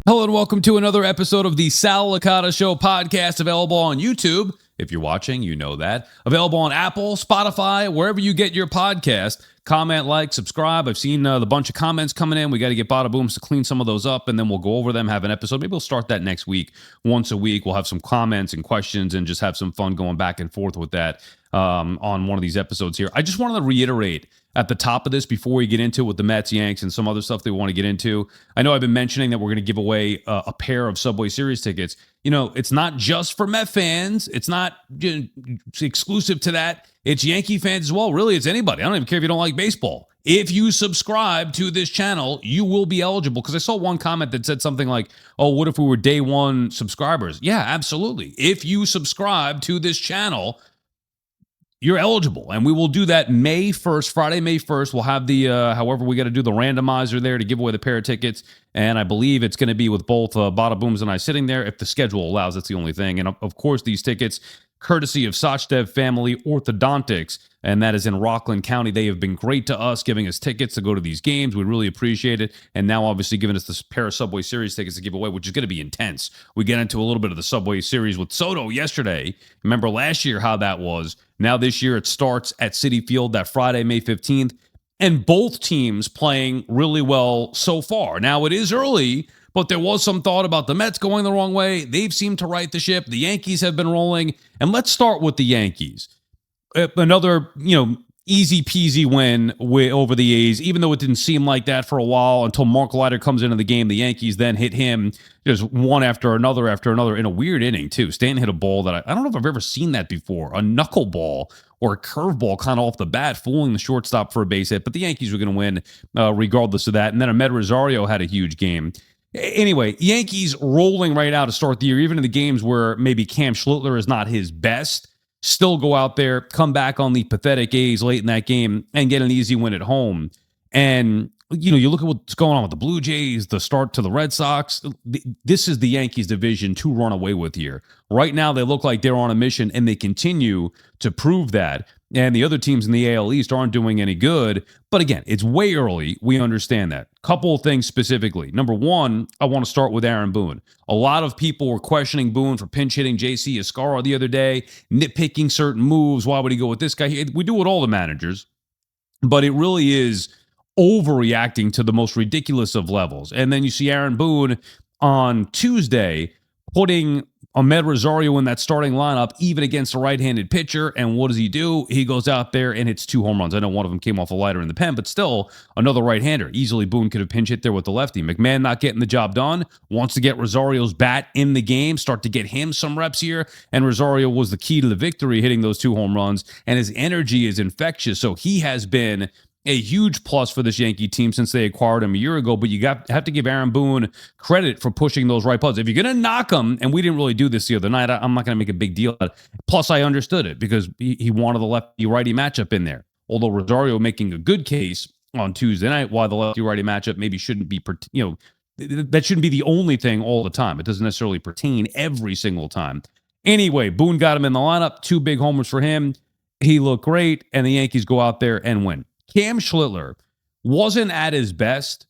Hello and welcome to another episode of the Sal Licata Show podcast, available on YouTube. If you're watching, you know that. Available on Apple, Spotify, wherever you get your podcast. Comment, like, subscribe. I've seen the bunch of comments coming in. We got to get Badabooms to clean some of those up, and then we'll go over them, have an episode. Maybe we'll start that next week. Once a week, we'll have some comments and questions and just have some fun going back and forth with that on one of these episodes here. I just wanted to reiterate at the top of this before we get into it with the Mets, Yanks, and some other stuff that we want to get into. I know I've been mentioning that we're going to give away a pair of Subway Series tickets. You know, it's not just for Met fans. It's not exclusive to that. It's Yankee fans as well. Really, it's anybody. I don't even care if you don't like baseball. If you subscribe to this channel, you will be eligible. Because I saw one comment that said something like, oh, what if we were day one subscribers? Yeah, absolutely. If you subscribe to this channel, you're eligible, and we will do that May 1st, Friday, May 1st. We'll have the, however, we got to do the randomizer there to give away the pair of tickets, and I believe it's going to be with both Badabooms and I sitting there, if the schedule allows. That's the only thing. And, of course, these tickets, courtesy of Sachdev Family Orthodontics, and that is in Rockland County. They have been great to us, giving us tickets to go to these games. We really appreciate it, and now obviously giving us this pair of Subway Series tickets to give away, which is going to be intense. We get into a little bit of the Subway Series with Soto yesterday. Remember last year how that was. Now this year it starts at Citi Field that Friday, May 15th, and both teams playing really well so far. Now it is early, but there was some thought about the Mets going the wrong way. They've seemed to right the ship. The Yankees have been rolling, and let's start with the Yankees. Another, easy peasy win over the A's, even though it didn't seem like that for a while until Mark Leiter comes into the game. The Yankees then hit him just one after another in a weird inning, too. Stanton hit a ball that I don't know if I've ever seen that before, a knuckleball or a curveball kind of off the bat, fooling the shortstop for a base hit. But the Yankees were going to win regardless of that. And then Ahmed Rosario had a huge game. Anyway, Yankees rolling right out to start the year, even in the games where maybe Cam Schlittler is not his best. Still go out there, come back on the pathetic A's late in that game, and get an easy win at home. And, you look at what's going on with the Blue Jays, the start to the Red Sox. This is the Yankees division to run away with here. Right now, they look like they're on a mission, and they continue to prove that. And the other teams in the AL East aren't doing any good. But again, it's way early. We understand that. Couple of things specifically. Number one, I want to start with Aaron Boone. A lot of people were questioning Boone for pinch hitting JC Escarra the other day, nitpicking certain moves. Why would he go with this guy? We do it all, the managers. But it really is overreacting to the most ridiculous of levels. And then you see Aaron Boone on Tuesday putting Ahmed Rosario in that starting lineup, even against a right-handed pitcher. And what does he do? He goes out there and hits 2 home runs. I know one of them came off a liner in the pen, but still another right-hander. Easily Boone could have pinch hit there with the lefty. McMahon not getting the job done. Wants to get Rosario's bat in the game, start to get him some reps here. And Rosario was the key to the victory, hitting those 2 home runs. And his energy is infectious. So he has been a huge plus for this Yankee team since they acquired him a year ago, but you have to give Aaron Boone credit for pushing those right buttons. If you're going to knock him, and we didn't really do this the other night, I'm not going to make a big deal of it. Plus, I understood it because he wanted the lefty-righty matchup in there. Although Rosario making a good case on Tuesday night why the lefty-righty matchup maybe shouldn't be, that shouldn't be the only thing all the time. It doesn't necessarily pertain every single time. Anyway, Boone got him in the lineup, 2 big homers for him. He looked great, and the Yankees go out there and win. Cam Schlittler wasn't at his best,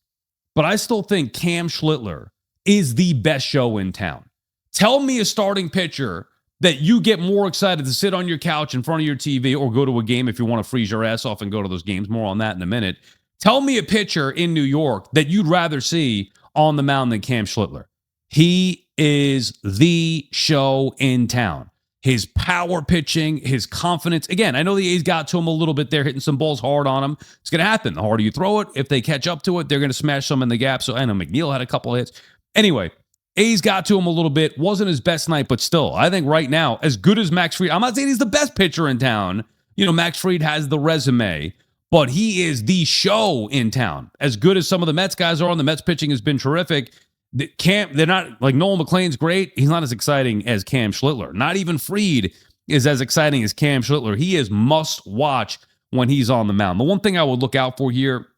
but I still think Cam Schlittler is the best show in town. Tell me a starting pitcher that you get more excited to sit on your couch in front of your TV or go to a game if you want to freeze your ass off and go to those games. More on that in a minute. Tell me a pitcher in New York that you'd rather see on the mound than Cam Schlittler. He is the show in town. His power pitching, his confidence. Again, I know the A's got to him a little bit there, hitting some balls hard on him. It's going to happen. The harder you throw it, if they catch up to it, they're going to smash some in the gap. So I know McNeil had a couple of hits. Anyway, A's got to him a little bit. Wasn't his best night, but still, I think right now, as good as Max Fried, I'm not saying he's the best pitcher in town. Max Fried has the resume, but he is the show in town. As good as some of the Mets guys are, and the Mets pitching has been terrific. They're not like Nolan McLean's great. He's not as exciting as Cam Schlittler. Not even Fried is as exciting as Cam Schlittler. He is must watch when he's on the mound. The one thing I would look out for here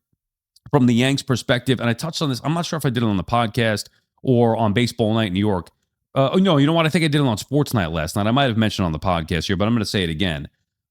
from the Yanks perspective, and I touched on this, I'm not sure if I did it on the podcast or on Baseball Night in New York. No, you know what? I think I did it on Sports Night last night. I might have mentioned it on the podcast here, but I'm going to say it again.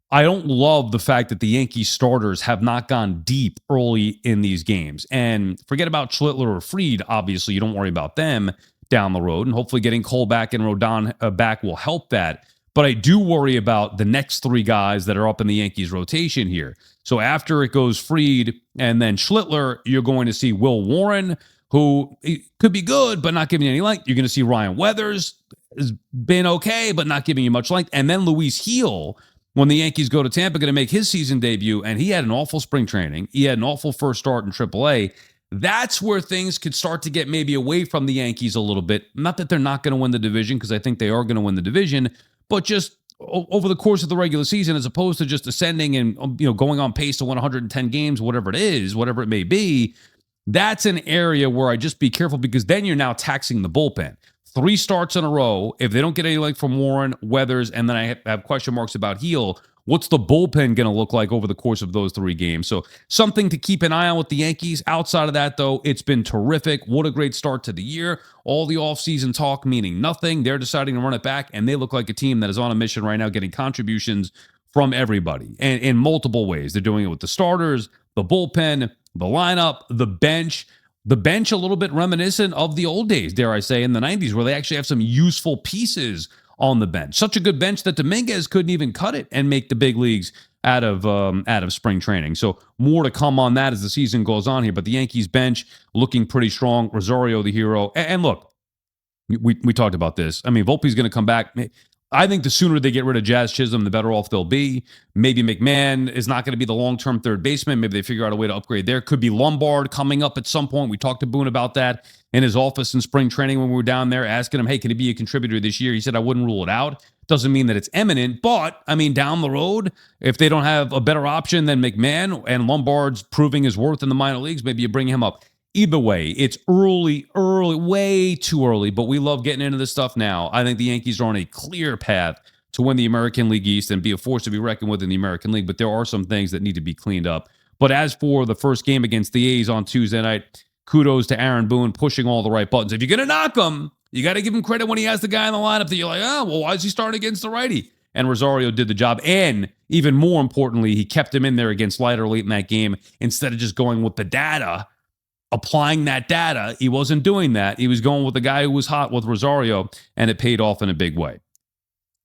I don't love the fact that the Yankees starters have not gone deep early in these games. And forget about Schlittler or Fried. Obviously, you don't worry about them down the road. And hopefully getting Cole back and Rodon back will help that. But I do worry about the next three guys that are up in the Yankees rotation here. So after it goes Fried and then Schlittler, you're going to see Will Warren, who could be good, but not giving you any length. You're going to see Ryan Weathers has been okay, but not giving you much length. And then Luis Heel, when the Yankees go to Tampa, going to make his season debut, and he had an awful spring training. He had an awful first start in AAA. That's where things could start to get maybe away from the Yankees a little bit. Not that they're not going to win the division, because I think they are going to win the division, but just over the course of the regular season, as opposed to just ascending and going on pace to win 110 games, whatever it is, whatever it may be, that's an area where I just be careful, because then you're now taxing the bullpen. 3 starts in a row. If they don't get any like from Warren, Weathers, and then I have question marks about Heel, what's the bullpen going to look like over the course of those 3 games? So something to keep an eye on with the Yankees. Outside of that, though, it's been terrific. What a great start to the year. All the offseason talk meaning nothing. They're deciding to run it back, and they look like a team that is on a mission right now, getting contributions from everybody and in multiple ways. They're doing it with the starters, the bullpen, the lineup, the bench. The bench a little bit reminiscent of the old days, dare I say, in the 90s, where they actually have some useful pieces on the bench. Such a good bench that Dominguez couldn't even cut it and make the big leagues out of spring training. So more to come on that as the season goes on here. But the Yankees bench looking pretty strong. Rosario, the hero. And look, we talked about this. I mean, Volpe's going to come back. I think the sooner they get rid of Jazz Chisholm, the better off they'll be. Maybe McMahon is not going to be the long-term third baseman. Maybe they figure out a way to upgrade there. Could be Lombard coming up at some point. We talked to Boone about that in his office in spring training when we were down there, asking him, hey, can he be a contributor this year? He said, I wouldn't rule it out. Doesn't mean that it's imminent, but, I mean, down the road, if they don't have a better option than McMahon and Lombard's proving his worth in the minor leagues, maybe you bring him up. Either way, it's early, way too early, but we love getting into this stuff now. I think the Yankees are on a clear path to win the American League East and be a force to be reckoned with in the American League, but there are some things that need to be cleaned up. But as for the first game against the A's on Tuesday night, kudos to Aaron Boone pushing all the right buttons. If you're going to knock him, you got to give him credit when he has the guy in the lineup that you're like, well, why is he starting against the righty? And Rosario did the job. And even more importantly, he kept him in there against Leiter late in that game instead of just going with the data. Applying that data, he wasn't doing that. He was going with the guy who was hot with Rosario, and it paid off in a big way.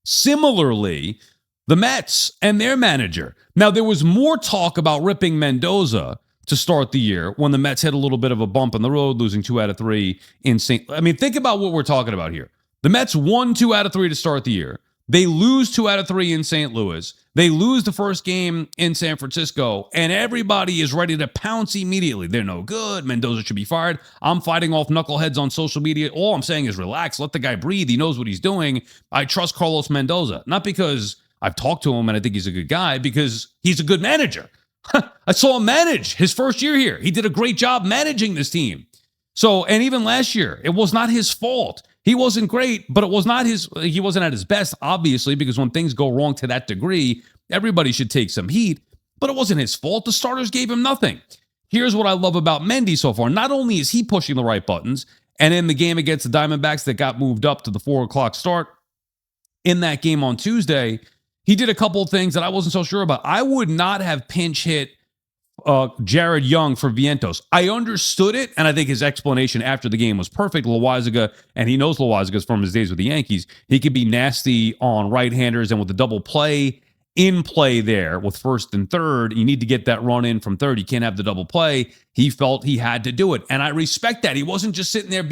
Similarly, the Mets and their manager. Now, there was more talk about ripping Mendoza to start the year when the Mets hit a little bit of a bump in the road, losing 2 out of 3 in St. I mean, think about what we're talking about here. The Mets won 2 out of 3 to start the year. They lose 2 out of 3 in St. Louis. They lose the first game in San Francisco, and everybody is ready to pounce immediately. They're no good. Mendoza should be fired. I'm fighting off knuckleheads on social media. All I'm saying is relax. Let the guy breathe. He knows what he's doing. I trust Carlos Mendoza, not because I've talked to him and I think he's a good guy, because he's a good manager. I saw him manage his first year here. He did a great job managing this team. So, and even last year, it was not his fault. He wasn't great, but he wasn't at his best, obviously, because when things go wrong to that degree, everybody should take some heat, but it wasn't his fault. The starters gave him nothing. Here's what I love about Mendy so far. Not only is he pushing the right buttons, and in the game against the Diamondbacks that got moved up to the 4 o'clock start, in that game on Tuesday, he did a couple of things that I wasn't so sure about. I would not have pinch hit Jared Young for Vientos. I understood it, and I think his explanation after the game was perfect. Loaisiga, and he knows Loaisiga's from his days with the Yankees. He could be nasty on right-handers, and with the double play in play there with first and third, you need to get that run in from third. You can't have the double play. He felt he had to do it, and I respect that. He wasn't just sitting there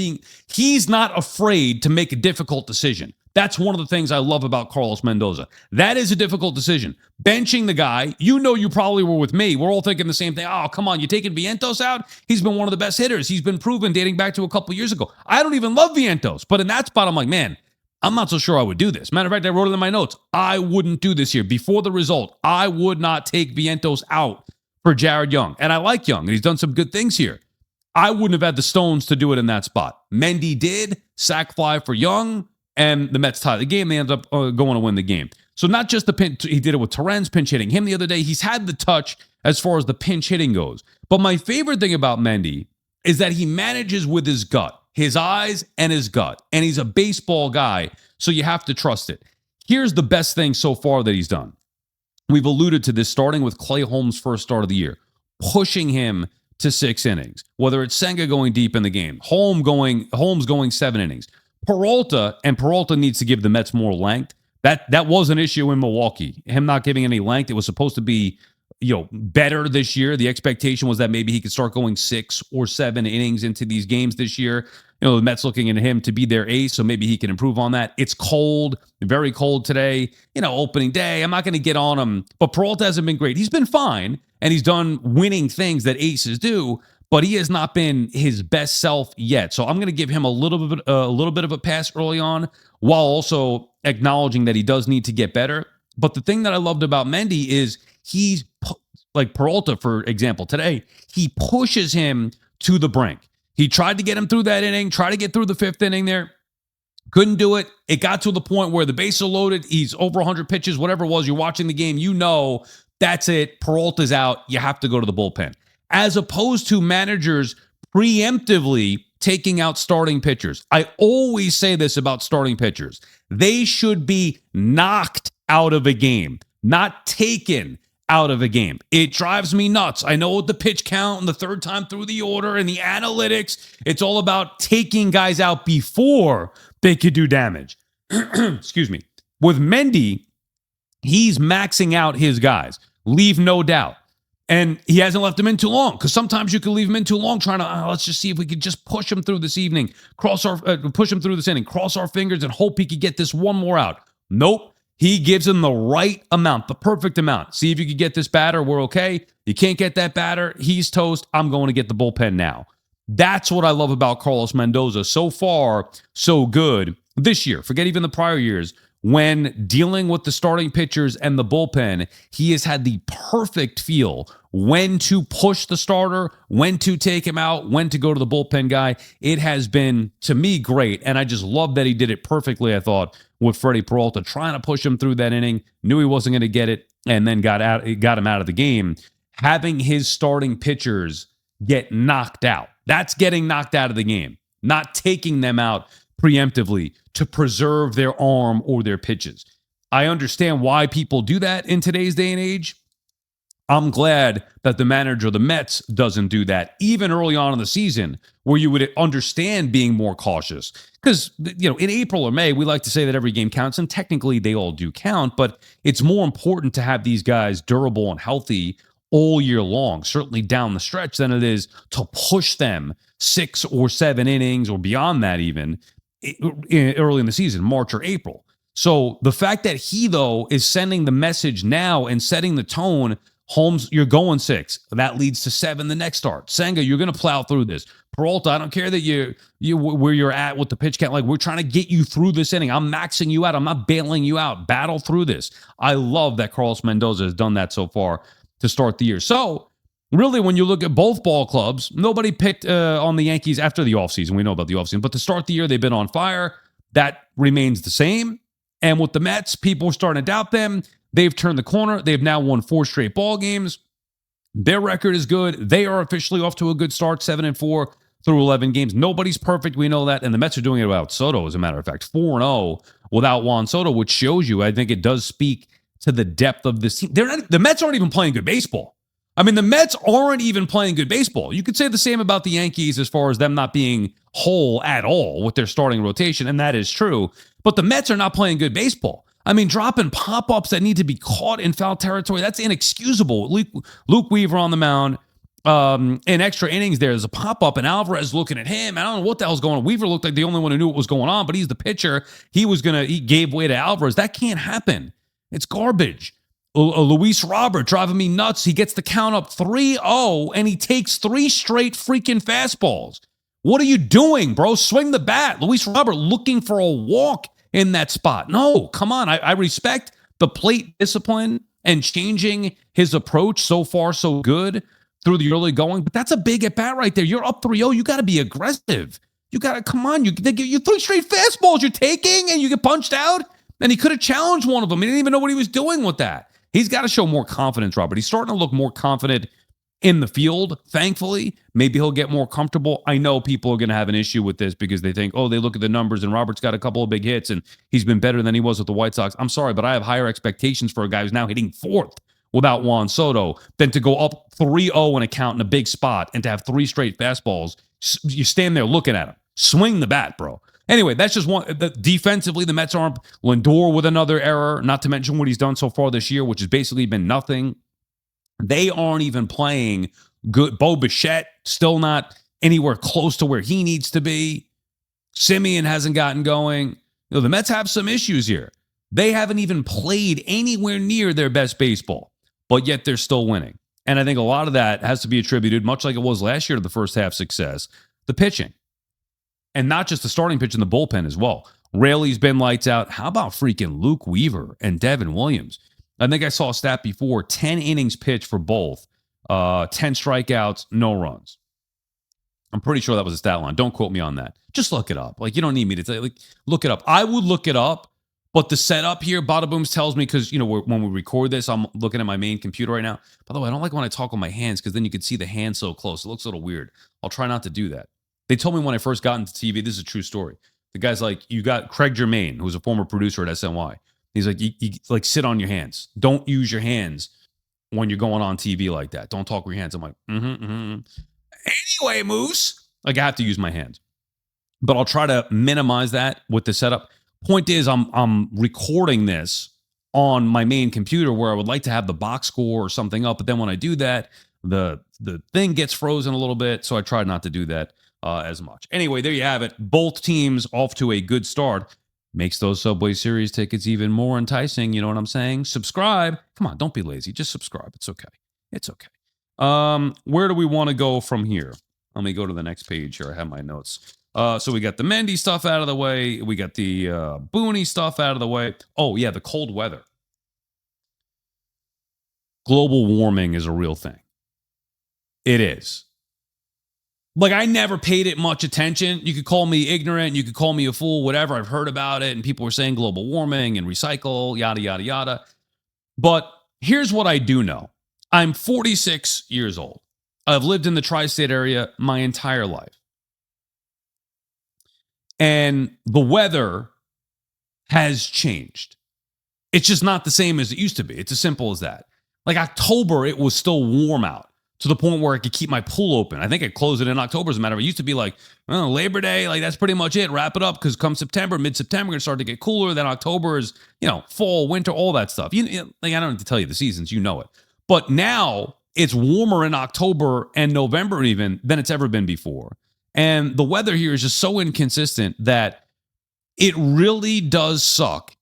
he's not afraid to make a difficult decision. That's one of the things I love about Carlos Mendoza. That is a difficult decision. Benching the guy, you probably were with me. We're all thinking the same thing. Oh, come on, you taking Vientos out? He's been one of the best hitters. He's been proven dating back to a couple years ago. I don't even love Vientos, but in that spot, I'm like, man, I'm not so sure I would do this. Matter of fact, I wrote it in my notes. I wouldn't do this here. Before the result, I would not take Vientos out for Jared Young. And I like Young, and he's done some good things here. I wouldn't have had the stones to do it in that spot. Mendy did, sac fly for Young, and the Mets tied the game. They ended up going to win the game. So not just the pinch, he did it with Terrence pinch hitting him the other day. He's had the touch as far as the pinch hitting goes. But my favorite thing about Mendy is that he manages with his gut, his eyes and his gut. And he's a baseball guy, so you have to trust it. Here's the best thing so far that he's done. we've alluded to this, starting with Clay Holmes' first start of the year, pushing him to 6 innings, whether it's Senga going deep in the game, Holmes going 7 innings. Peralta needs to give the Mets more length. That was an issue in Milwaukee, him not giving any length. It was supposed to be, better this year. The expectation was that maybe he could start going 6 or 7 innings into these games this year. The Mets looking at him to be their ace, so maybe he can improve on that. It's cold, very cold today. Opening day. I'm not going to get on him, but Peralta hasn't been great. He's been fine, and he's done winning things that aces do, but he has not been his best self yet. So I'm going to give him a little bit of a pass early on, while also acknowledging that he does need to get better. But the thing that I loved about Mendy is he's like Peralta, for example, today, he pushes him to the brink. He tried to get him through that inning, tried to get through the 5th inning there. Couldn't do it. It got to the point where the bases are loaded. He's over 100 pitches, whatever it was. You're watching the game. That's it. Peralta's out. You have to go to the bullpen. As opposed to managers preemptively taking out starting pitchers. I always say this about starting pitchers. They should be knocked out of a game, not taken out of a game. It drives me nuts. I know the pitch count and the third time through the order and the analytics, it's all about taking guys out before they could do damage. Excuse me. With Mendy, he's maxing out his guys. Leave no doubt. And he hasn't left them in too long, because sometimes you can leave him in too long trying to, let's just see if we could just push him through this evening, push him through this inning, cross our fingers and hope he could get this one more out. Nope. He gives him the right amount, the perfect amount. See if you could get this batter. We're okay. You can't get that batter. He's toast. I'm going to get the bullpen now. That's what I love about Carlos Mendoza. So far, so good this year. Forget even the prior years. When dealing with the starting pitchers and the bullpen, he has had the perfect feel when to push the starter, when to take him out, when to go to the bullpen guy. It has been, to me, great. And I just love that he did it perfectly, I thought, with Freddie Peralta, trying to push him through that inning, knew he wasn't going to get it, and then got him out of the game. Having his starting pitchers get knocked out. That's getting knocked out of the game, not taking them out preemptively to preserve their arm or their pitches. I understand why people do that in today's day and age. I'm glad that the manager of the Mets doesn't do that, even early on in the season, where you would understand being more cautious. Because, in April or May, we like to say that every game counts, and technically they all do count, but it's more important to have these guys durable and healthy all year long, certainly down the stretch, than it is to push them 6 or 7 innings or beyond that even early in the season, March or April. So the fact that he, though, is sending the message now and setting the tone, Holmes, you're going 6. That leads to 7 the next start. Senga, you're going to plow through this. Peralta, I don't care that you where you're at with the pitch count. Like, we're trying to get you through this inning. I'm maxing you out. I'm not bailing you out. Battle through this. I love that Carlos Mendoza has done that so far to start the year. So, really, when you look at both ball clubs, nobody picked on the Yankees after the offseason. We know about the offseason. But to start the year, they've been on fire. That remains the same. And with the Mets, people are starting to doubt them. They've turned the corner. They've now won 4 straight ball games. Their record is good. They are officially off to a good start, 7-4 through 11 games. Nobody's perfect. We know that. And the Mets are doing it without Soto, as a matter of fact. 4-0 without Juan Soto, which shows you, I think it does speak to the depth of this team. The Mets aren't even playing good baseball. I mean, the Mets aren't even playing good baseball. You could say the same about the Yankees as far as them not being whole at all with their starting rotation, and that is true. But the Mets are not playing good baseball. I mean, dropping pop-ups that need to be caught in foul territory, that's inexcusable. Luke Weaver on the mound in extra innings there's a pop-up, and Alvarez looking at him. I don't know what the hell's going on. Weaver looked like the only one who knew what was going on, but he's the pitcher. He gave way to Alvarez. That can't happen. It's garbage. Luis Robert driving me nuts. He gets the count up 3-0, and he takes 3 straight freaking fastballs. What are you doing, bro? Swing the bat. Luis Robert looking for a walk in that spot. No, come on. I respect the plate discipline and changing his approach. So far, so good through the early going. But that's a big at-bat right there. You're up 3-0. You got to be aggressive. You got to, come on. You 3 straight fastballs you're taking, and you get punched out. And he could have challenged one of them. He didn't even know what he was doing with that. He's got to show more confidence, Robert. He's starting to look more confident in the field, thankfully. Maybe he'll get more comfortable. I know people are going to have an issue with this because they think, oh, they look at the numbers and Robert's got a couple of big hits and he's been better than he was with the White Sox. I'm sorry, but I have higher expectations for a guy who's now hitting fourth without Juan Soto than to go up 3-0 in a count in a big spot and to have 3 straight fastballs. You stand there looking at him. Swing the bat, bro. Anyway, that's just one. Defensively, the Mets aren't. Lindor with another error, not to mention what he's done so far this year, which has basically been nothing. They aren't even playing good. Bo Bichette still not anywhere close to where he needs to be. Simeon hasn't gotten going. The Mets have some issues here. They haven't even played anywhere near their best baseball, but yet they're still winning. And I think a lot of that has to be attributed, much like it was last year to the first half success, the pitching. And not just the starting pitch in the bullpen as well. Raley's been lights out. How about freaking Luke Weaver and Devin Williams? I think I saw a stat before, 10 innings pitched for both, 10 strikeouts, no runs. I'm pretty sure that was a stat line. Don't quote me on that. Just look it up. You don't need me to tell you. Look it up. I would look it up, but the setup here, Badabooms tells me, because, when we record this, I'm looking at my main computer right now. By the way, I don't like when I talk with my hands because then you can see the hand so close. It looks a little weird. I'll try not to do that. They told me when I first got into TV, this is a true story. The guy's like, you got Craig Germain, who's a former producer at SNY. He's like, you sit on your hands. Don't use your hands when you're going on TV like that. Don't talk with your hands. I'm like, Anyway, Moose. I have to use my hands. But I'll try to minimize that with the setup. Point is, I'm recording this on my main computer where I would like to have the box score or something up. But then when I do that, the thing gets frozen a little bit. So I tried not to do that as much. Anyway, there you have it. Both teams off to a good start. Makes those Subway Series tickets even more enticing. You know what I'm saying? Subscribe. Come on, don't be lazy. Just subscribe. It's okay. It's okay. Where do we want to go from here? Let me go to the next page here. I have my notes. So we got the Mendy stuff out of the way. We got the Booney stuff out of the way. Oh, yeah, the cold weather. Global warming is a real thing. It is. I never paid it much attention. You could call me ignorant. You could call me a fool, whatever. I've heard about it, and people were saying global warming and recycle, yada, yada, yada. But here's what I do know. I'm 46 years old. I've lived in the tri-state area my entire life. And the weather has changed. It's just not the same as it used to be. It's as simple as that. October, it was still warm out to the point where I could keep my pool open. I think I closed it in October, as a matter of fact. It used to be Labor Day, that's pretty much it. Wrap it up, because come September, mid-September, we're going to start to get cooler. Then October is, fall, winter, all that stuff. I don't need to tell you the seasons. You know it. But now it's warmer in October and November even than it's ever been before. And the weather here is just so inconsistent that it really does suck.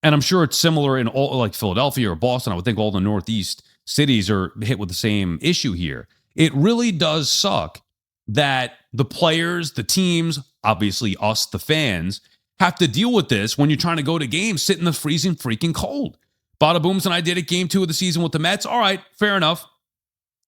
And I'm sure it's similar in all, Philadelphia or Boston. I would think all the Northeast cities are hit with the same issue here. It really does suck that the players, the teams, obviously us, the fans, have to deal with this when you're trying to go to games, sit in the freezing freaking cold. Badabooms and I did it game 2 of the season with the Mets. All right, fair enough.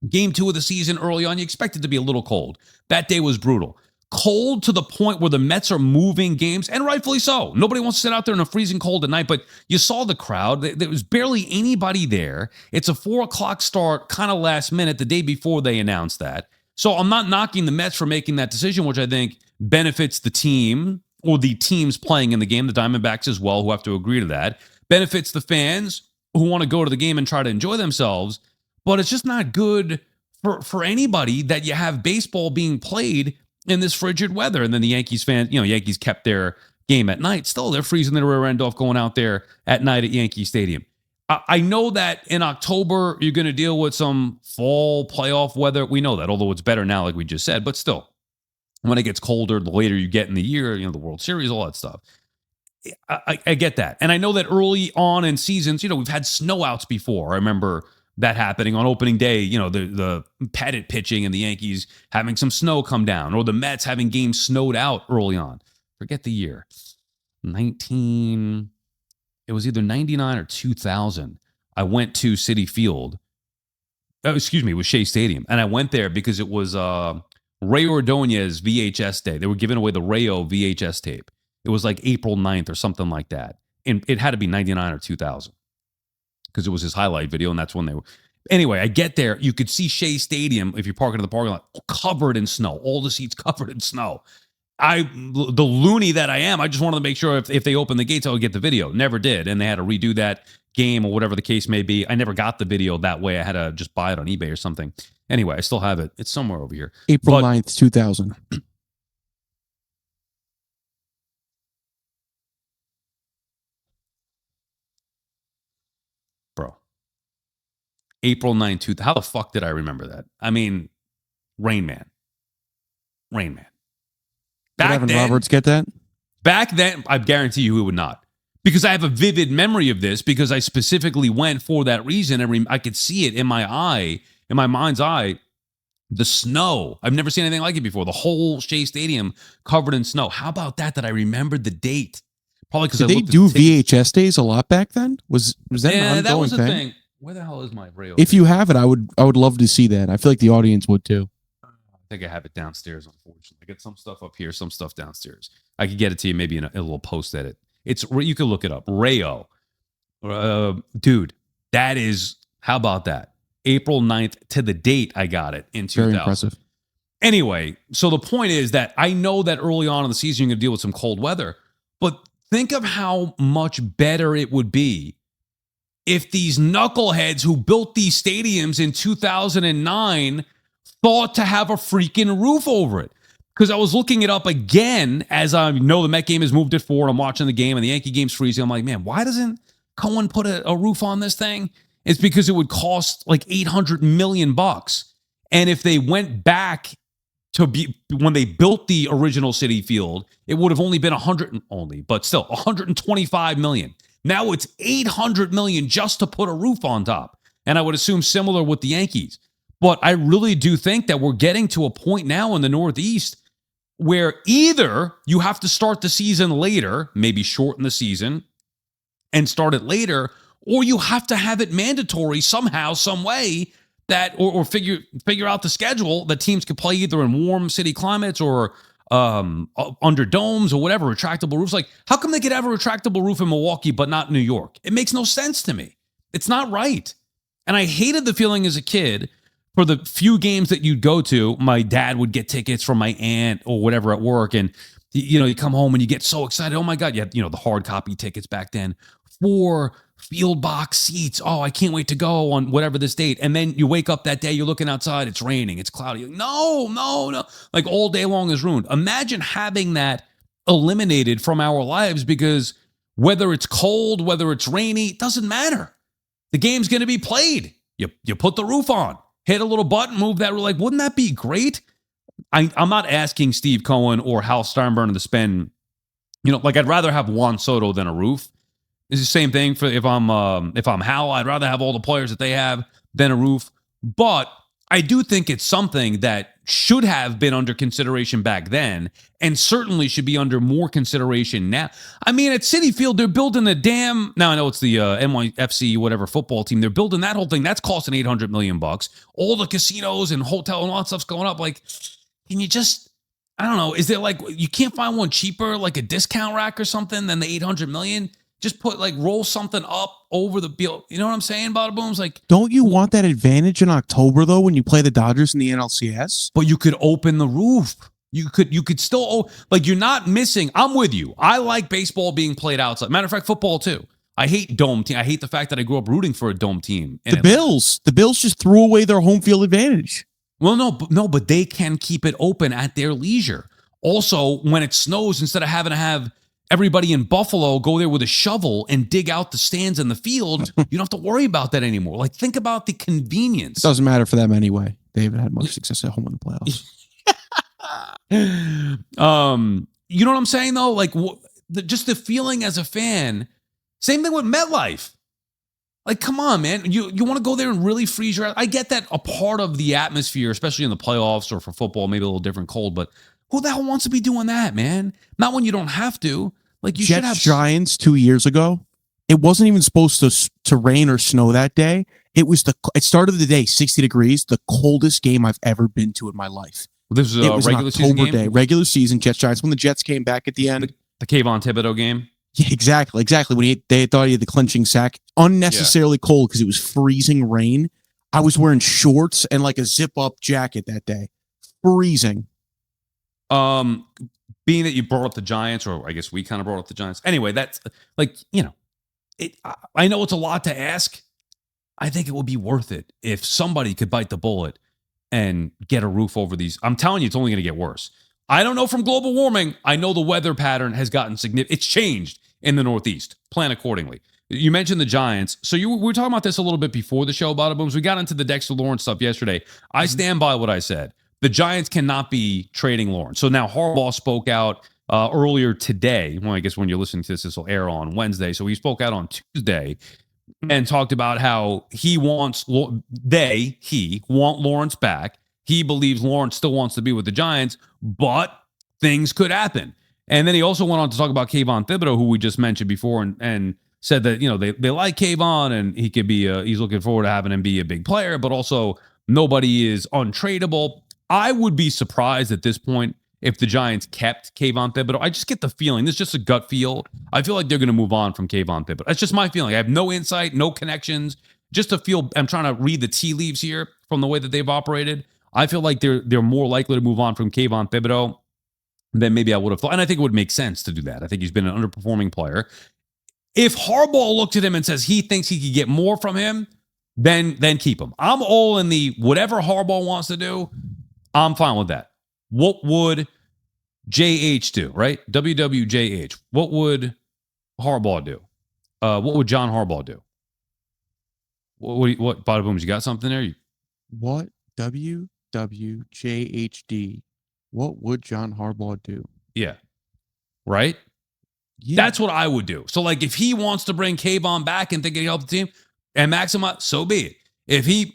Game 2 of the season early on, you expect it to be a little cold. That day was brutal. Cold to the point where the Mets are moving games, and rightfully so. Nobody wants to sit out there in a freezing cold at night, but you saw the crowd. There was barely anybody there. It's a 4 o'clock start, kind of last minute, the day before they announced that. So I'm not knocking the Mets for making that decision, which I think benefits the team or the teams playing in the game, the Diamondbacks as well, who have to agree to that. Benefits the fans who want to go to the game and try to enjoy themselves. But it's just not good for anybody that you have baseball being played in this frigid weather. And then the Yankees fans, Yankees kept their game at night. Still, they're freezing their rear end off going out there at night at Yankee Stadium. I know that in October, you're going to deal with some fall playoff weather. We know that, although it's better now, like we just said. But still, when it gets colder, the later you get in the year, the World Series, all that stuff. I get that. And I know that early on in seasons, we've had snowouts before. I remember that happening on opening day, the Pettit pitching and the Yankees having some snow come down, or the Mets having games snowed out early on. Forget the year. It was either 99 or 2000. I went to Citi Field. It was Shea Stadium. And I went there because it was Ray Ordonez's VHS day. They were giving away the Rayo VHS tape. It was April 9th or something like that. And it had to be 99 or 2000. Because it was his highlight video, and that's when they were. Anyway, I get there. You could see Shea Stadium, if you're parking in the parking lot, covered in snow. All the seats covered in snow. The loony that I am, I just wanted to make sure if they opened the gates, I would get the video. Never did. And they had to redo that game or whatever the case may be. I never got the video that way. I had to just buy it on eBay or something. Anyway, I still have it. It's somewhere over here. April 9th, 2000. Bro. April 9th. How the fuck did I remember that? I mean, Rain Man. Did Evan Roberts get that? Back then, I guarantee you he would not. Because I have a vivid memory of this because I specifically went for that reason. And I could see it in my mind's eye, the snow. I've never seen anything like it before. The whole Shea Stadium covered in snow. How about that I remembered the date? Probably because they do VHS days a lot back then? Was that an ongoing that was the thing? thing. Where the hell is my Rayo? If you have it, I would love to see that. I feel like the audience would too. I think I have it downstairs, unfortunately. I get some stuff up here, some stuff downstairs. I could get it to you maybe in a little post edit. You can look it up. Rayo. Dude, that is, how about that? April 9th to the date I got it in 2000. Very impressive. Anyway, so the point is that I know that early on in the season you're going to deal with some cold weather, but think of how much better it would be if these knuckleheads who built these stadiums in 2009 thought to have a freaking roof over it. Because I was looking it up again as I know the Met game has moved it forward. I'm watching the game and the Yankee game's freezing. I'm like, man, why doesn't Cohen put a roof on this thing? It's because it would cost like $800 million. And if they went back to when they built the original Citi Field, it would have only been $125 million. Now it's $800 million just to put a roof on top. And I would assume similar with the Yankees. But I really do think that we're getting to a point now in the Northeast where either you have to start the season later, maybe shorten the season and start it later, or you have to have it mandatory somehow, some way that, or figure out the schedule that teams can play either in warm city climates or under domes or whatever, retractable roofs. Like, how come they could have a retractable roof in Milwaukee but not New York? It makes no sense to me. It's not right. And I hated the feeling as a kid. For the few games that you'd go to, my dad would get tickets from my aunt or whatever at work. And, you come home and you get so excited. Oh, my God. You had, the hard copy tickets back then. 4 field box seats. Oh, I can't wait to go on whatever this date. And then you wake up that day, you're looking outside. It's raining. It's cloudy. You're like, no. Like all day long is ruined. Imagine having that eliminated from our lives because whether it's cold, whether it's rainy, it doesn't matter. The game's going to be played. You put the roof on. Hit a little button, move that. We're like, wouldn't that be great? I'm not asking Steve Cohen or Hal Steinbrenner to spend, I'd rather have Juan Soto than a roof. It's the same thing for if I'm Hal, I'd rather have all the players that they have than a roof. But I do think it's something that should have been under consideration back then and certainly should be under more consideration now. I mean, at Citi Field, they're building a damn... Now, I know it's the NYFC, whatever, football team. They're building that whole thing. That's costing $800 million. All the casinos and hotel and all that stuff's going up. Like, can you just... I don't know. Is there like... You can't find one cheaper, like a discount rack or something than the $800 million? Just roll something up over the bill. You know what I'm saying, Badabooms? Like, don't you want that advantage in October though when you play the Dodgers in the NLCS? But you could open the roof. You could still you're not missing. I'm with you. I like baseball being played outside. Matter of fact, football too. I hate dome team. I hate the fact that I grew up rooting for a dome team. The Bills just threw away their home field advantage. Well, no, but they can keep it open at their leisure. Also, when it snows, instead of having to have everybody in Buffalo go there with a shovel and dig out the stands in the field, you don't have to worry about that anymore. Like, think about the convenience. It doesn't matter for them anyway. They haven't had much success at home in the playoffs. You know what I'm saying, though? Like, just the feeling as a fan. Same thing with MetLife. Like, come on, man. You want to go there and really freeze your... I get that a part of the atmosphere, especially in the playoffs or for football, maybe a little different cold, but who the hell wants to be doing that, man? Not when you don't have to. Like, you should have... Giants 2 years ago, it wasn't even supposed to rain or snow that day. It started the day 60 degrees, the coldest game I've ever been to in my life. Well, this was a regular season game? Day, regular season, Giants, when the Jets came back at the end. The Kayvon Thibodeau game? Yeah, exactly. When they thought he had the clenching sack. Unnecessarily cold because it was freezing rain. I was wearing shorts and like a zip-up jacket that day. Freezing. Being that you brought up the Giants, or I guess we kind of brought up the Giants. Anyway, that's like, I know it's a lot to ask. I think it would be worth it if somebody could bite the bullet and get a roof over these. I'm telling you, it's only going to get worse. I don't know from global warming. I know the weather pattern has gotten significant. It's changed in the Northeast. Plan accordingly. You mentioned the Giants. So we were talking about this a little bit before the show, Badabooms. We got into the Dexter Lawrence stuff yesterday. I stand by what I said. The Giants cannot be trading Lawrence. So now Harbaugh spoke out earlier today. Well, I guess when you're listening to this will air on Wednesday. So he spoke out on Tuesday and talked about how he want Lawrence back. He believes Lawrence still wants to be with the Giants, but things could happen. And then he also went on to talk about Kayvon Thibodeau, who we just mentioned before, and said that, they like Kayvon and he could be he's looking forward to having him be a big player, but also nobody is untradeable. I would be surprised at this point if the Giants kept Kayvon Thibodeau. I just get the feeling, this is just a gut feel. I feel like they're going to move on from Kayvon Thibodeau. That's just my feeling. I have no insight, no connections, just a feel. I'm trying to read the tea leaves here from the way that they've operated. I feel like they're more likely to move on from Kayvon Thibodeau than maybe I would have thought. And I think it would make sense to do that. I think he's been an underperforming player. If Harbaugh looked at him and says he thinks he could get more from him, then keep him. I'm all in the whatever Harbaugh wants to do, I'm fine with that. What would JH do, right? WWJH. What would Harbaugh do? What would John Harbaugh do? What Badabooms, you got something there? What? WWJHD. What would John Harbaugh do? Yeah. Right? Yeah. That's what I would do. So, like, if he wants to bring Kayvon back and think he help the team and maximize, so be it.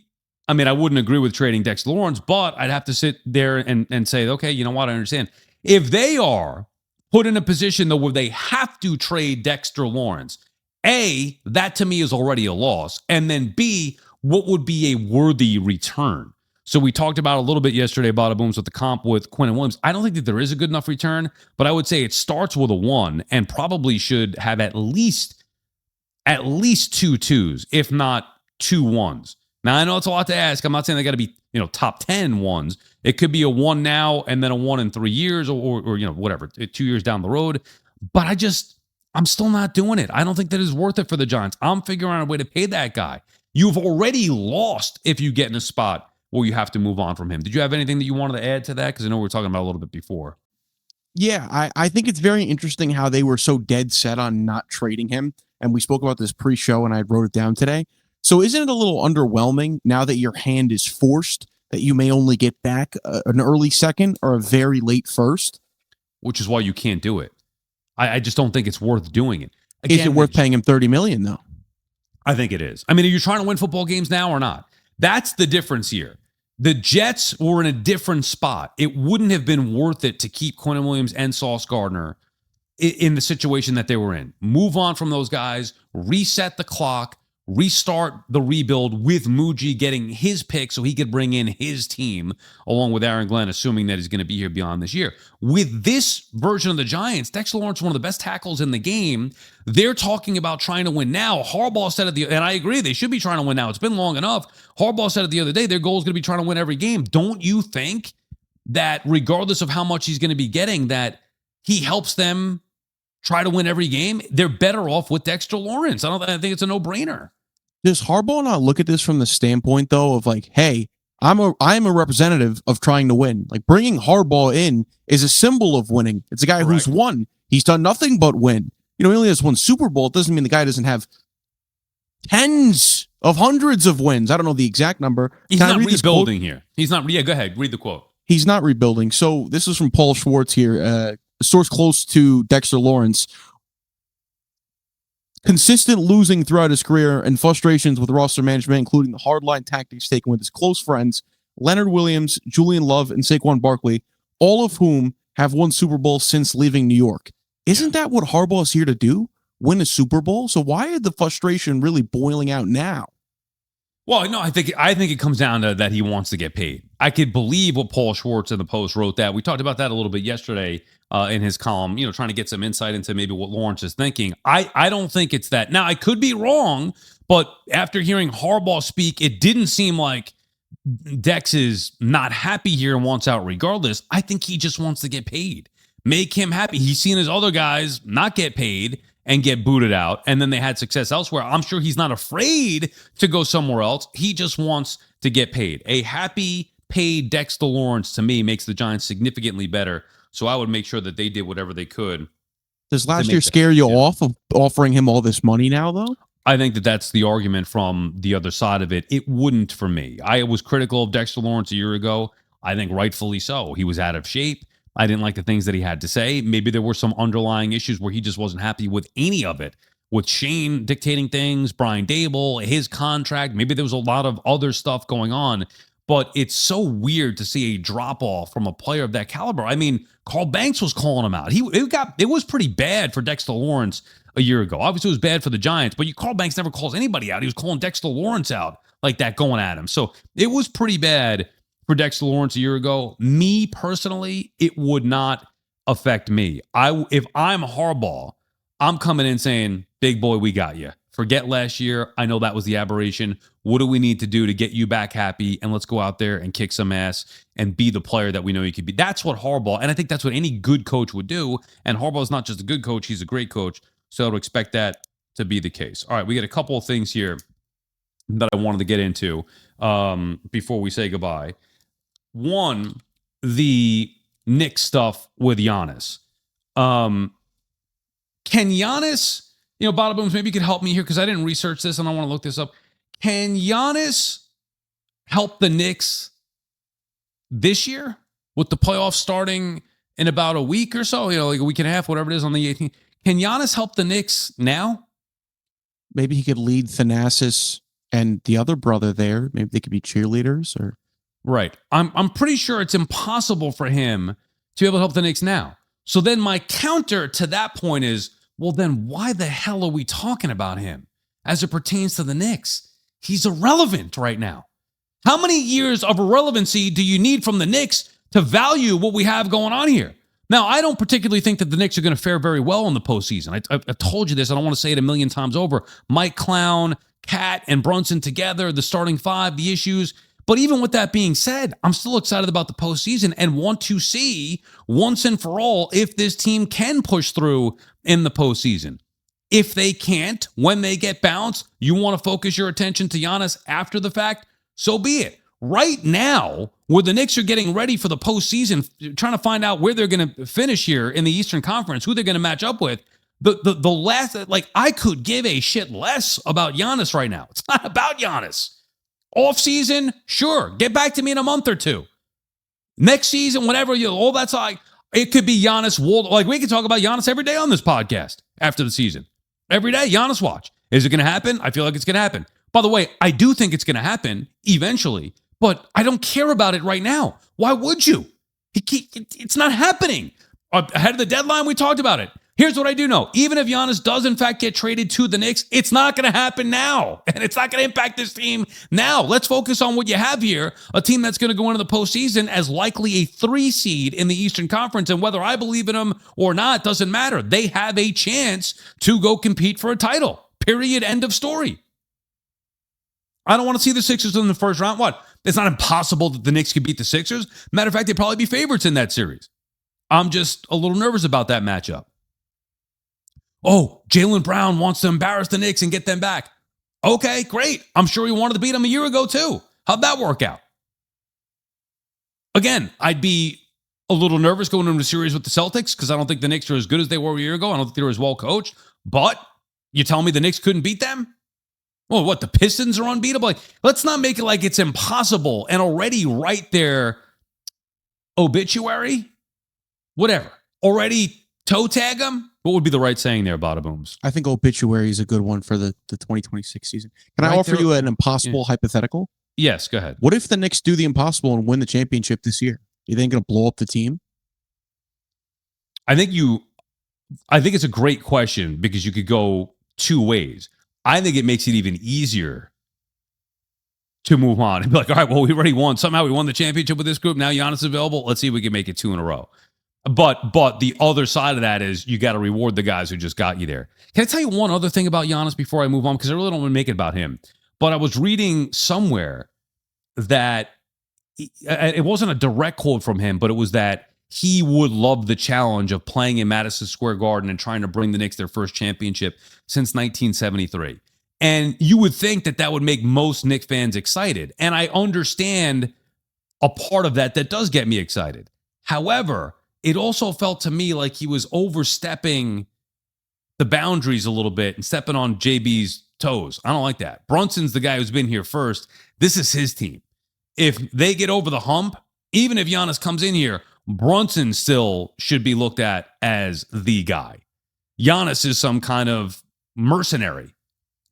I wouldn't agree with trading Dexter Lawrence, but I'd have to sit there and say, okay, you know what? I understand. If they are put in a position, though, where they have to trade Dexter Lawrence, A, that to me is already a loss. And then B, what would be a worthy return? So we talked about a little bit yesterday, Badabooms, with the comp with Quinnen Williams. I don't think that there is a good enough return, but I would say it starts with a 1 and probably should have at least 2 2s, if not 2 1s. Now, I know it's a lot to ask. I'm not saying they got to be, top 10 ones. It could be a 1 now and then a 1 in 3 years or whatever, 2 years down the road. But I'm still not doing it. I don't think that is worth it for the Giants. I'm figuring out a way to pay that guy. You've already lost if you get in a spot where you have to move on from him. Did you have anything that you wanted to add to that? Because I know we were talking about a little bit before. Yeah, I think it's very interesting how they were so dead set on not trading him. And we spoke about this pre-show and I wrote it down today. So isn't it a little underwhelming now that your hand is forced that you may only get back an early second or a very late first? Which is why you can't do it. I just don't think it's worth doing it. Again, is it worth paying him $30 million, though? I think it is. Are you trying to win football games now or not? That's the difference here. The Jets were in a different spot. It wouldn't have been worth it to keep Quinnen Williams and Sauce Gardner in the situation that they were in. Move on from those guys, reset the clock, restart the rebuild with Muji getting his pick so he could bring in his team along with Aaron Glenn, assuming that he's going to be here beyond this year. With this version of the Giants, Dexter Lawrence, one of the best tackles in the game, they're talking about trying to win now. Harbaugh said and I agree, they should be trying to win now. It's been long enough. Harbaugh said it the other day, their goal is going to be trying to win every game. Don't you think that regardless of how much he's going to be getting, that he helps them try to win every game? They're better off with Dexter Lawrence. I think it's a no-brainer. Does Harbaugh not look at this from the standpoint, though, of like, hey, I'm a representative of trying to win. Like, bringing Harbaugh in is a symbol of winning. It's a guy who's won. He's done nothing but win. He only has 1 Super Bowl. It doesn't mean the guy doesn't have tens of hundreds of wins. I don't know the exact number. He's not rebuilding here. He's not. Yeah, go ahead. Read the quote. He's not rebuilding. So this is from Paul Schwartz here, a source close to Dexter Lawrence. Consistent losing throughout his career and frustrations with roster management, including the hardline tactics taken with his close friends, Leonard Williams, Julian Love, and Saquon Barkley, all of whom have won Super Bowl since leaving New York. Isn't that what Harbaugh is here to do? Win a Super Bowl? So why is the frustration really boiling out now? Well, no, I think it comes down to that he wants to get paid. I could believe what Paul Schwartz in the Post wrote that. We talked about that a little bit yesterday in his column, trying to get some insight into maybe what Lawrence is thinking. I don't think it's that. Now, I could be wrong, but after hearing Harbaugh speak, it didn't seem like Dex is not happy here and wants out regardless. I think he just wants to get paid. Make him happy. He's seen his other guys not get paid and get booted out, and then they had success elsewhere. I'm sure he's not afraid to go somewhere else. He just wants to get paid. A happy, paid Dexter Lawrence, to me, makes the Giants significantly better. So I would make sure that they did whatever they could. Does last year scare you off of offering him all this money now, though? I think that that's the argument from the other side of it. It wouldn't for me. I was critical of Dexter Lawrence a year ago. I think rightfully so. He was out of shape. I didn't like the things that he had to say. Maybe there were some underlying issues where he just wasn't happy with any of it. With Shane dictating things, Brian Dable, his contract. Maybe there was a lot of other stuff going on. But it's so weird to see a drop-off from a player of that caliber. I mean, Carl Banks was calling him out. It was pretty bad for Dexter Lawrence a year ago. Obviously, it was bad for the Giants, but Carl Banks never calls anybody out. He was calling Dexter Lawrence out like that, going at him. So it was pretty bad for Dexter Lawrence a year ago. Me, personally, it would not affect me. If I'm Harbaugh, I'm coming in saying, big boy, we got you. Forget last year. I know that was the aberration. What do we need to do to get you back happy? And let's go out there and kick some ass and be the player that we know you could be. That's what Harbaugh, and I think that's what any good coach would do. And Harbaugh's not just a good coach, he's a great coach. So I would expect that to be the case. All right, we got a couple of things here that I wanted to get into before we say goodbye. One, the Knicks stuff with Giannis. Can Giannis, Badabooms, maybe you could help me here because I didn't research this and I want to look this up. Can Giannis help the Knicks this year with the playoffs starting in about a week or so, like a week and a half, whatever it is on the 18th? Can Giannis help the Knicks now? Maybe he could lead Thanasis and the other brother there. Maybe they could be cheerleaders or. Right. I'm pretty sure it's impossible for him to be able to help the Knicks now. So then my counter to that point is, well, then why the hell are we talking about him as it pertains to the Knicks? He's irrelevant right now. How many years of irrelevancy do you need from the Knicks to value what we have going on here? Now, I don't particularly think that the Knicks are going to fare very well in the postseason. I told you this. I don't want to say it a million times over. Mike Clown, Cat, and Brunson together, the starting five, the issues. But even with that being said, I'm still excited about the postseason and want to see once and for all if this team can push through in the postseason. If they can't, when they get bounced, you want to focus your attention to Giannis after the fact, so be it. Right now, where the Knicks are getting ready for the postseason, trying to find out where they're going to finish here in the Eastern Conference, who they're going to match up with, the last, I could give a shit less about Giannis right now. It's not about Giannis. Off season, sure. Get back to me in a month or two. Next season, whatever, all that's it could be Giannis. We could talk about Giannis every day on this podcast after the season. Every day, Giannis watch. Is it going to happen? I feel like it's going to happen. By the way, I do think it's going to happen eventually, but I don't care about it right now. Why would you? It's not happening. Ahead of the deadline, we talked about it. Here's what I do know. Even if Giannis does, in fact, get traded to the Knicks, it's not going to happen now. And it's not going to impact this team now. Let's focus on what you have here. A team that's going to go into the postseason as likely a 3 seed in the Eastern Conference. And whether I believe in them or not doesn't matter. They have a chance to go compete for a title. Period. End of story. I don't want to see the Sixers in the first round. What? It's not impossible that the Knicks could beat the Sixers. Matter of fact, they'd probably be favorites in that series. I'm just a little nervous about that matchup. Oh, Jaylen Brown wants to embarrass the Knicks and get them back. Okay, great. I'm sure he wanted to beat them a year ago too. How'd that work out? Again, I'd be a little nervous going into the series with the Celtics because I don't think the Knicks are as good as they were a year ago. I don't think they were as well coached. But you tell me the Knicks couldn't beat them? Well, what, the Pistons are unbeatable? Let's not make it like it's impossible and already write their obituary. Whatever. Already toe tag them? What would be the right saying there, Badabooms? I think obituary is a good one for the 2026 season. Can I offer you an impossible hypothetical? Yes, go ahead. What if the Knicks do the impossible and win the championship this year? You think it'll blow up the team? I think it's a great question because you could go two ways. I think it makes it even easier to move on and be like, all right, well, we already won. Somehow we won the championship with this group. Now Giannis is available. Let's see if we can make it 2 in a row. But the other side of that is you got to reward the guys who just got you there. Can I tell you one other thing about Giannis before I move on? Because I really don't want to make it about him. But I was reading somewhere that it wasn't a direct quote from him, but it was that he would love the challenge of playing in Madison Square Garden and trying to bring the Knicks their first championship since 1973. And you would think that that would make most Knicks fans excited. And I understand a part of that does get me excited. However, it also felt to me like he was overstepping the boundaries a little bit and stepping on JB's toes. I don't like that. Brunson's the guy who's been here first. This is his team. If they get over the hump, even if Giannis comes in here, Brunson still should be looked at as the guy. Giannis is some kind of mercenary.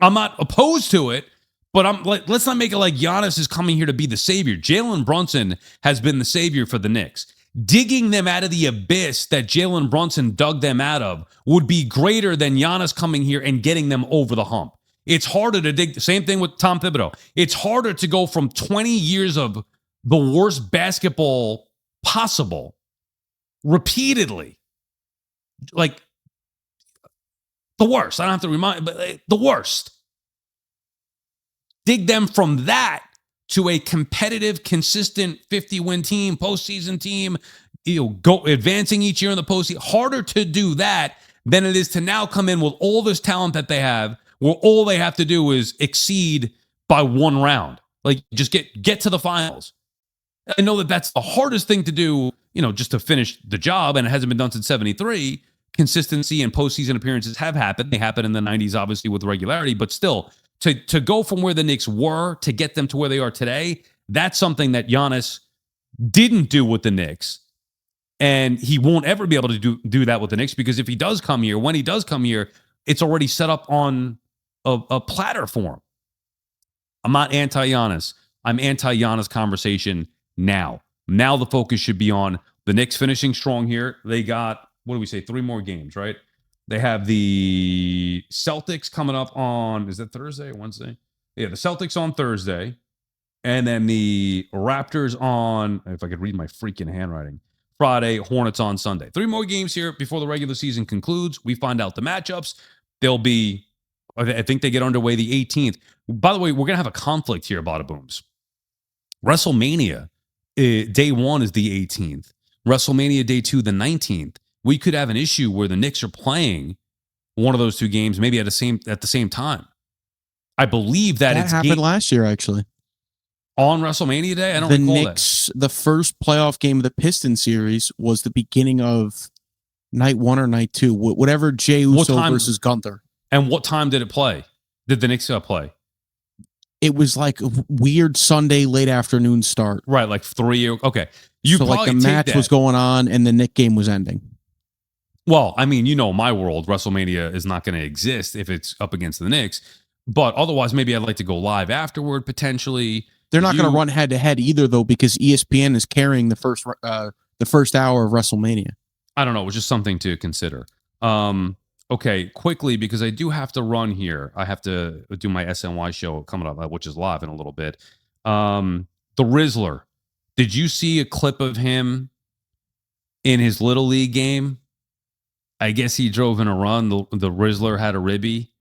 I'm not opposed to it, but let's not make it like Giannis is coming here to be the savior. Jalen Brunson has been the savior for the Knicks. Digging them out of the abyss that Jalen Brunson dug them out of would be greater than Giannis coming here and getting them over the hump. It's harder to dig. Same thing with Tom Thibodeau. It's harder to go from 20 years of the worst basketball possible repeatedly. Like the worst. I don't have to remind, but the worst. Dig them from that to a competitive, consistent 50-win team, postseason team, go advancing each year in the postseason. Harder to do that than it is to now come in with all this talent that they have, where all they have to do is exceed by 1 round. Like, just get to the finals. I know that that's the hardest thing to do, just to finish the job, and it hasn't been done since 73. Consistency and postseason appearances have happened. They happened in the 90s, obviously, with regularity, but still, to go from where the Knicks were to get them to where they are today, that's something that Giannis didn't do with the Knicks. And he won't ever be able to do that with the Knicks, because if he does come here, when he does come here, it's already set up on a platter for him. I'm not anti-Giannis. I'm anti-Giannis conversation now. Now the focus should be on the Knicks finishing strong here. They got, 3 more games, right? They have the Celtics coming up on, is that Thursday or Wednesday? Yeah, the Celtics on Thursday. And then the Raptors on, if I could read my freaking handwriting, Friday, Hornets on Sunday. 3 more games here before the regular season concludes. We find out the matchups. They'll be, I think they get underway the 18th. By the way, we're going to have a conflict here, Badabooms. WrestleMania, day 1 is the 18th. WrestleMania day 2, the 19th. We could have an issue where the Knicks are playing one of those 2 games, maybe at the same time. I believe that it's happened last year, actually. On WrestleMania Day? I don't recall that. The Knicks, the first playoff game of the Pistons series was the beginning of night 1 or night 2, whatever Jey Uso versus Gunther. And what time did it play? Did the Knicks play? It was like a weird Sunday late afternoon start. Right, like 3. Okay. So like the match was going on and the Knicks game was ending. Well, I mean, my world, WrestleMania is not going to exist if it's up against the Knicks. But otherwise, maybe I'd like to go live afterward, potentially. They're not going to run head-to-head either, though, because ESPN is carrying the first hour of WrestleMania. I don't know. It was just something to consider. Okay, quickly, because I do have to run here. I have to do my SNY show coming up, which is live in a little bit. The Rizzler. Did you see a clip of him in his Little League game? I guess he drove in a run. The Rizzler had a ribby.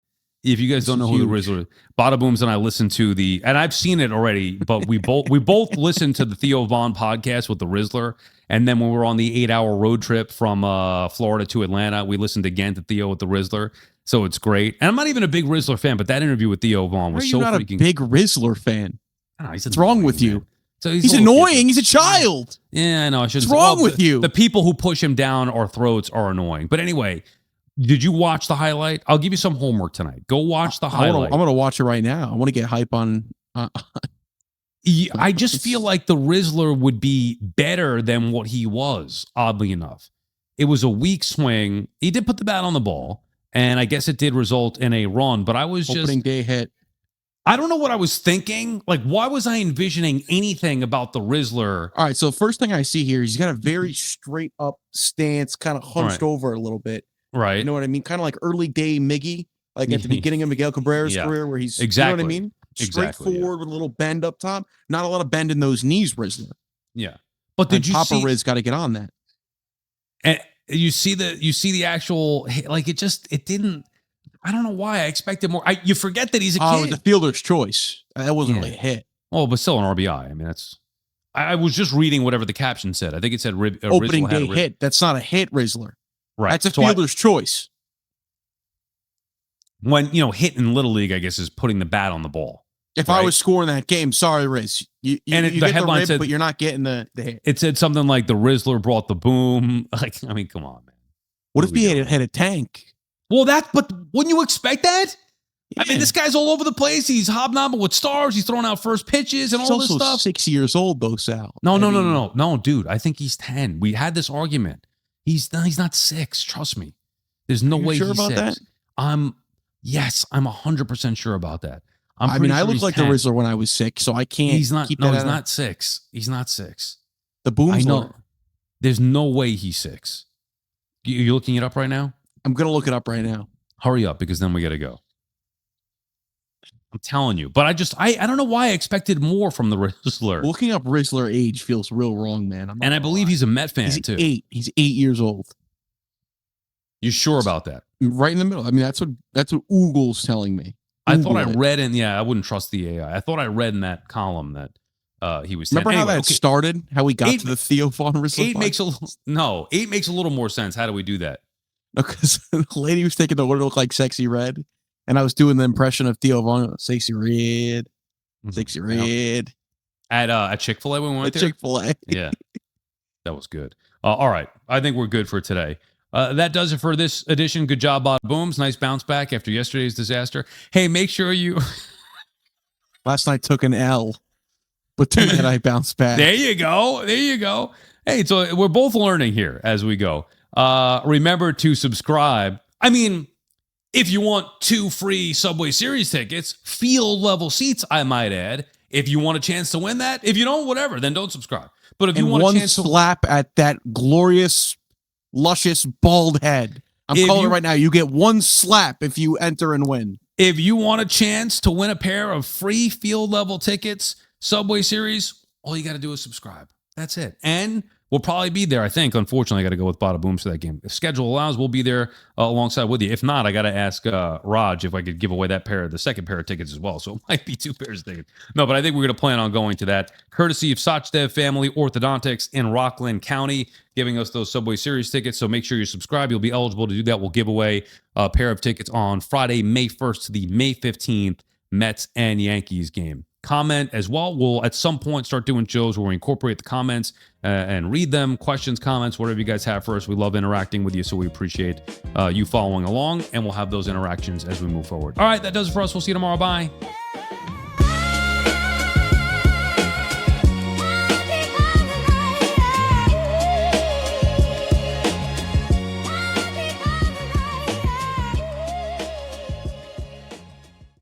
If you guys don't know who the Rizzler is, Badabooms and I listened to and I've seen it already, but we both listened to the Theo Von podcast with the Rizzler. And then when we were on the 8-hour road trip from Florida to Atlanta, we listened again to Theo with the Rizzler. So it's great. And I'm not even a big Rizzler fan, but that interview with Theo Von was so freaking... You're not a big Rizzler fan. What's wrong with you? So he's annoying. He's a child. Yeah, I know. I shouldn't. What's wrong with you? The people who push him down our throats are annoying. But anyway, did you watch the highlight? I'll give you some homework tonight. Go watch the highlight. I'm going to watch it right now. I want to get hype on... I just feel like the Rizzler would be better than what he was, oddly enough. It was a weak swing. He did put the bat on the ball, and I guess it did result in a run, but I was just... Opening day hit. I don't know what I was thinking. Like, why was I envisioning anything about the Rizzler? All right, so first thing I see here, he's got a very straight up stance, kind of hunched over a little bit. Right. You know what I mean? Kind of like early day Miggy, like at the beginning of Miguel Cabrera's career, where he's... Exactly. You know what I mean? straightforward with a little bend up top. Not a lot of bend in those knees, Rizzler. Yeah. But did you Papa see Riz got to get on that? And you see the actual, like, it didn't. I don't know why I expected more. You forget that he's a kid. Oh, the fielder's choice. That wasn't really a hit. Oh, but still an RBI. I mean, that's. I was just reading whatever the caption said. I think it said opening day hit. That's not a hit, Rizzler. Right. That's a fielder's choice. When, hit in Little League, I guess, is putting the bat on the ball. If I was scoring that game, sorry, Riz. You the get headline rib, said, but you're not getting the hit. It said something like the Rizzler brought the boom. Like, I mean, come on, man. What if he had a tank? Well, but wouldn't you expect that? Yeah. I mean, this guy's all over the place. He's hobnobbing with stars. He's throwing out first pitches and all this stuff. He's also 6 years old, though, Sal. No, dude. I think he's 10. We had this argument. He's not 6. Trust me. There's no way sure he's about 6. that? I'm 100% sure about that. I looked like 10. The Rizzler when I was 6, so I can't. He's not. Keep No, that he's not 6. He's not 6. The boom. I know. There's no way he's 6. You looking it up right now? I'm gonna look it up right now. Hurry up, because then we gotta go. I'm telling you, but I don't know why I expected more from the Rizzler. Looking up Rizzler age feels real wrong, man. And I believe he's a Met fan too. He's 8 years old. You sure about that? Right in the middle. I mean, that's what Oogle's telling me. I thought I read I wouldn't trust the AI. I thought I read in that columm that he was. Remember how that started? How we got to the Theo Von Rizzler? 8 makes a little more sense. How do we do that? Because the lady was taking the what looked like Sexy Red, and I was doing the impression of Theo Von, Sexy Red, Sexy Red. At Chick-fil-A when we went there? Chick-fil-A. Yeah, that was good. All right, I think we're good for today. That does it for this edition. Good job, Badabooms. Nice bounce back after yesterday's disaster. Hey, make sure you... Last night took an L, but tonight I bounced back. There you go. Hey, so we're both learning here as we go. Remember to subscribe. I mean, if you want 2 free Subway Series tickets, field level seats, I might add. If you want a chance to win that, if you don't, whatever, then don't subscribe. But if you want a chance to slap at that glorious, luscious bald head, I'm calling it right now. You get 1 slap if you enter and win. If you want a chance to win a pair of free field level tickets, Subway Series, all you got to do is subscribe. That's it. And we'll probably be there, I think. Unfortunately, I got to go with Badabooms for that game. If schedule allows, we'll be there alongside with you. If not, I got to ask Raj if I could give away the second pair of tickets as well. So it might be 2 pairs of tickets. No, but I think we're going to plan on going to that, courtesy of Sachdev Family Orthodontics in Rockland County, giving us those Subway Series tickets. So make sure you subscribe. You'll be eligible to do that. We'll give away a pair of tickets on Friday, May 1st to the May 15th Mets and Yankees game. Comment as well. We'll at some point start doing shows where we incorporate the comments and read them, questions, comments, whatever you guys have for us. We love interacting with you, so we appreciate you following along, and we'll have those interactions as we move forward. All right, that does it for us. We'll see you tomorrow. Bye.